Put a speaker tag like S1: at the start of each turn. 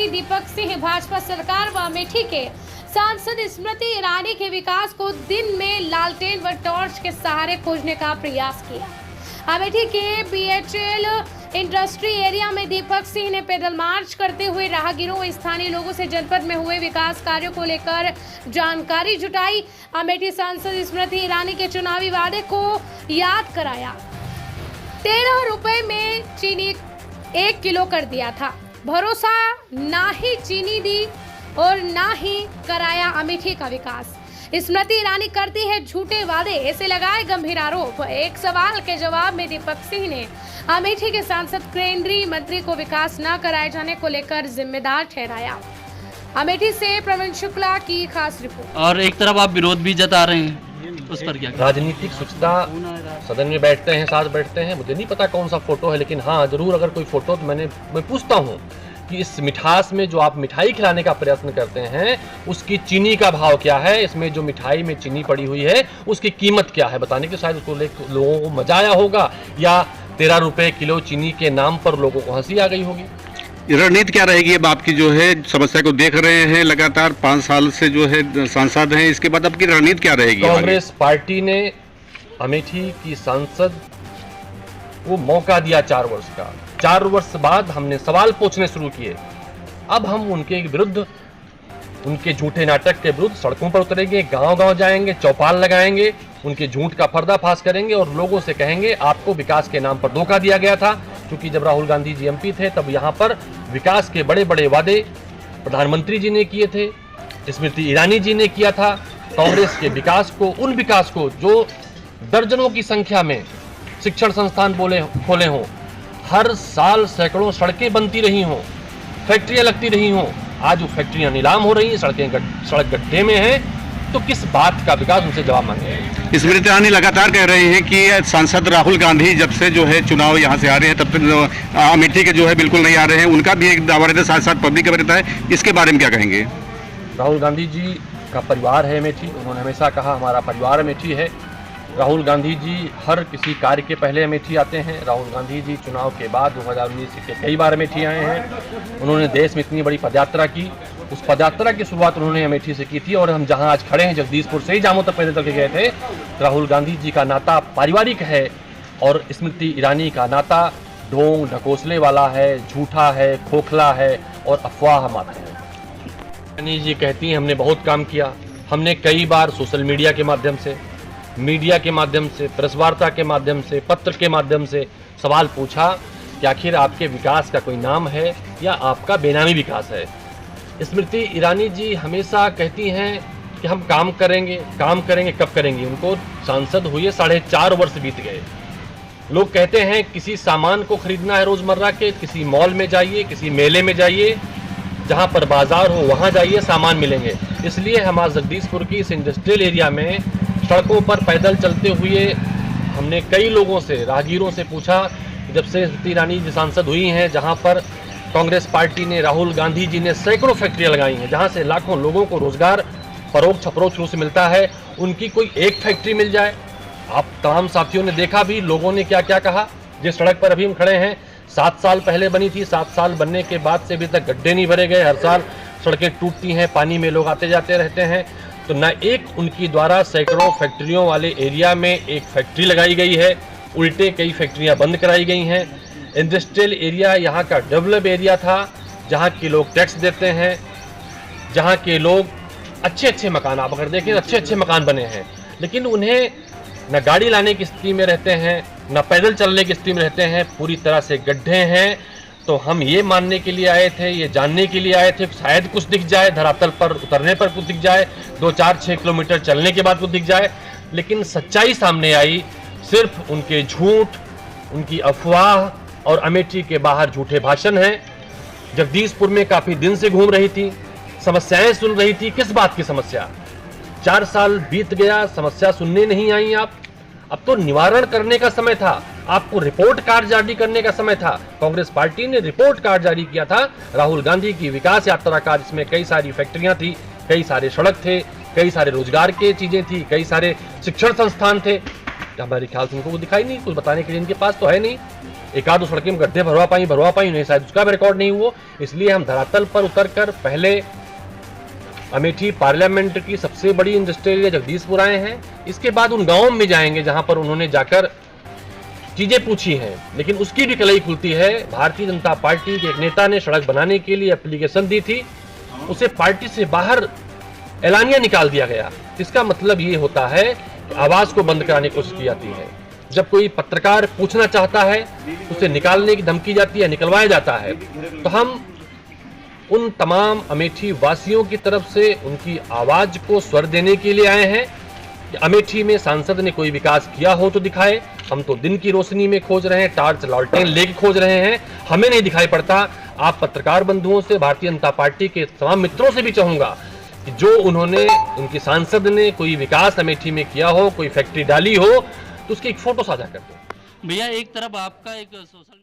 S1: मंत्री दीपक सिंह, भाजपा सरकार व अमेठी के सांसद स्मृति ईरानी के विकास को दिन में लालटेन व टॉर्च के सहारे खोजने का प्रयास किया। अमेठी के बीएचएल इंडस्ट्री एरिया में दीपक सिंह ने पैदल मार्च करते हुए राहगीरों व स्थानीय लोगों से जनपद में हुए विकास कार्यों को लेकर जानकारी जुटाई। अमेठी सांसद स्मृति ईरानी के चुनावी वादे को याद कराया। 13 रुपए में चीनी 1 किलो कर दिया था। भरोसा ना ही चीनी दी और ना ही कराया अमेठी का विकास। स्मृति ईरानी करती है झूठे वादे, ऐसे लगाए गंभीर आरोप। एक सवाल के जवाब में दीपक सिंह ने अमेठी के सांसद केंद्रीय मंत्री को विकास न कराए जाने को लेकर जिम्मेदार ठहराया। अमेठी से प्रवीण शुक्ला की खास रिपोर्ट।
S2: और एक तरफ आप विरोध भी जता रहे हैं, उस पर क्या?
S3: राजनीतिक शुचिता, सदन में बैठते हैं, साथ बैठते हैं, मुझे नहीं पता कौन सा फोटो है, लेकिन हाँ जरूर अगर कोई फोटो तो मैं पूछता हूँ कि इस मिठास में जो आप मिठाई खिलाने का प्रयत्न करते हैं उसकी चीनी का भाव क्या है, इसमें जो मिठाई में चीनी पड़ी हुई है उसकी कीमत क्या है, बताने के शायद उसको लोगों को मजा आया होगा, या 13 रुपए किलो चीनी के नाम पर लोगों को हंसी आ गई होगी।
S4: रणनीति क्या रहेगी अब आपकी? जो है समस्या को देख रहे हैं लगातार 5 साल से जो है सांसद हैं, इसके बाद आपकी रणनीति क्या रहेगी?
S3: कांग्रेस पार्टी ने अमेठी की सांसद को मौका दिया 4 वर्ष का। 4 वर्ष बाद हमने सवाल पूछने शुरू किए। अब हम उनके विरुद्ध, उनके झूठे नाटक के विरुद्ध सड़कों पर उतरेंगे, गांव-गांव जाएंगे, चौपाल लगाएंगे, उनके झूठ का पर्दाफाश करेंगे और लोगों से कहेंगे आपको विकास के नाम पर धोखा दिया गया था। क्योंकि जब राहुल गांधी जी एमपी थे तब यहाँ पर विकास के बड़े बड़े वादे प्रधानमंत्री जी ने किए थे, स्मृति ईरानी जी ने किया था। कांग्रेस के विकास को, उन विकास को जो दर्जनों की संख्या में शिक्षण संस्थान खोले हों, हर साल सैकड़ों सड़कें बनती रही हों, फैक्ट्रियां लगती रही हों, आज वो फैक्ट्रियां नीलाम हो रही हैं, सड़क गड्ढे में हैं, तो किस बात का विकास? उनसे जवाब मांगे।
S4: स्मृति ईरानी लगातार कह रहे हैं कि सांसद राहुल गांधी जब से जो है चुनाव यहाँ से आ रहे हैं तब तक अमेठी के जो है बिल्कुल नहीं आ रहे हैं, उनका भी एक दावा रहता है, साथ साथ पब्लिक का रहता है, इसके बारे में क्या कहेंगे?
S3: राहुल गांधी जी का परिवार है अमेठी, उन्होंने हमेशा कहा हमारा परिवार अमेठी है। राहुल गांधी जी हर किसी कार्य के पहले अमेठी आते हैं। राहुल गांधी जी चुनाव के बाद 2019 के कई बार अमेठी आए हैं। उन्होंने देश में इतनी बड़ी पदयात्रा की, उस पदयात्रा की शुरुआत उन्होंने अमेठी से की थी। और हम जहां आज खड़े हैं जगदीशपुर से ही जामो तक पैदल चल के गए थे। राहुल गांधी जी का नाता पारिवारिक है और स्मृति ईरानी का नाता ढोंग ढकोसले वाला है, झूठा है, खोखला है और अफवाह मात्र है। ईरानी जी कहती हैं हमने बहुत काम किया, हमने कई बार सोशल मीडिया के माध्यम से, मीडिया के माध्यम से, प्रेस वार्ता के माध्यम से, पत्र के माध्यम से सवाल पूछा कि आखिर आपके विकास का कोई नाम है या आपका बेनामी विकास है। स्मृति ईरानी जी हमेशा कहती हैं कि हम काम करेंगे, कब करेंगे? उनको सांसद हुए 4.5 वर्ष बीत गए। लोग कहते हैं किसी सामान को खरीदना है रोजमर्रा के, किसी मॉल में जाइए, किसी मेले में जाइए, जहां पर बाजार हो वहां जाइए, सामान मिलेंगे। इसलिए हमारे जगदीशपुर की इस इंडस्ट्रियल एरिया में सड़कों पर पैदल चलते हुए हमने कई लोगों से, राहगीरों से पूछा, जब से स्मृति ईरानी जी सांसद हुई हैं, जहां पर कांग्रेस पार्टी ने, राहुल गांधी जी ने सैकड़ों फैक्ट्रियां लगाई हैं, जहां से लाखों लोगों को रोजगार परोक्ष अप्रोक्ष रूप से मिलता है, उनकी कोई एक फैक्ट्री मिल जाए। आप तमाम साथियों ने देखा भी लोगों ने क्या क्या कहा। जिस सड़क पर अभी हम खड़े हैं 7 साल पहले बनी थी, 7 साल बनने के बाद से अभी तक गड्ढे नहीं भरे गए, हर साल सड़कें टूटती हैं, पानी में लोग आते जाते रहते हैं। तो न एक उनकी द्वारा सैकड़ों फैक्ट्रियों वाले एरिया में एक फैक्ट्री लगाई गई है, उल्टे कई फैक्ट्रियां बंद कराई गई हैं। इंडस्ट्रियल एरिया यहाँ का डेवलप एरिया था, जहाँ के लोग टैक्स देते हैं, जहाँ के लोग अच्छे मकान, आप अगर देखें अच्छे मकान बने हैं, लेकिन उन्हें न गाड़ी लाने की स्थिति में रहते हैं, न पैदल चलने की स्थिति में रहते हैं, पूरी तरह से गड्ढे हैं। तो हम ये मानने के लिए आए थे, ये जानने के लिए आए थे, शायद कुछ दिख जाए, धरातल पर उतरने पर कुछ दिख जाए, 2-4-6 किलोमीटर चलने के बाद कुछ दिख जाए, लेकिन सच्चाई सामने आई सिर्फ उनके झूठ, उनकी अफवाह और अमेठी के बाहर झूठे भाषण हैं। जगदीशपुर में काफी दिन से घूम रही थी, समस्याएं सुन रही थी। किस बात की समस्या? 4 साल बीत गया, समस्या सुनने नहीं आई आप। अब तो निवारण करने का समय था, आपको रिपोर्ट कार्ड जारी करने का समय था। कांग्रेस पार्टी ने रिपोर्ट कार्ड जारी किया था राहुल गांधी की विकास यात्रा का, जिसमें कई सारी फैक्ट्रियां थी, कई सारे सड़क थे, कई सारे रोजगार के चीजें थी, कई सारे शिक्षण संस्थान थे। हमारे ख्याल से उनको वो दिखाई नहीं, कुछ बताने के लिए इनके पास तो है नहीं। एक आध सड़कें में गड्ढे भरवा पाई नहीं, शायद उसका भी रिकॉर्ड नहीं हुआ। इसलिए हम धरातल पर उतरकर पहले अमेठी पार्लियामेंट की सबसे बड़ी इंडस्ट्रियल एरिया जगदीशपुर आए हैं, इसके बाद उन गाँव में जाएंगे जहां पर उन्होंने जाकर चीजें पूछी हैं। लेकिन उसकी भी कलई खुलती है। भारतीय जनता पार्टी के एक नेता ने सड़क बनाने के लिए एप्लीकेशन दी थी, उसे पार्टी से बाहर एलानिया निकाल दिया गया। इसका मतलब ये होता है कि आवाज को बंद कराने की कोशिश की जाती है। जब कोई पत्रकार पूछना चाहता है उसे निकालने की धमकी जाती है, निकलवाया जाता है। तो हम उन तमाम अमेठी वासियों की तरफ से उनकी आवाज को स्वर देने के लिए आए हैं कि अमेठी में सांसद ने कोई विकास किया हो तो दिखाए। हम तो दिन की रोशनी में खोज रहे हैं, टार्च लालटेन लेके खोज रहे हैं, हमें नहीं दिखाई पड़ता। आप पत्रकार बंधुओं से, भारतीय जनता पार्टी के तमाम मित्रों से भी चाहूंगा कि जो उन्होंने, उनकी सांसद ने कोई विकास अमेठी में किया हो, कोई फैक्ट्री डाली हो, तो उसकी एक फोटो साझा कर दो।
S2: भैया एक तरफ आपका एक सोशल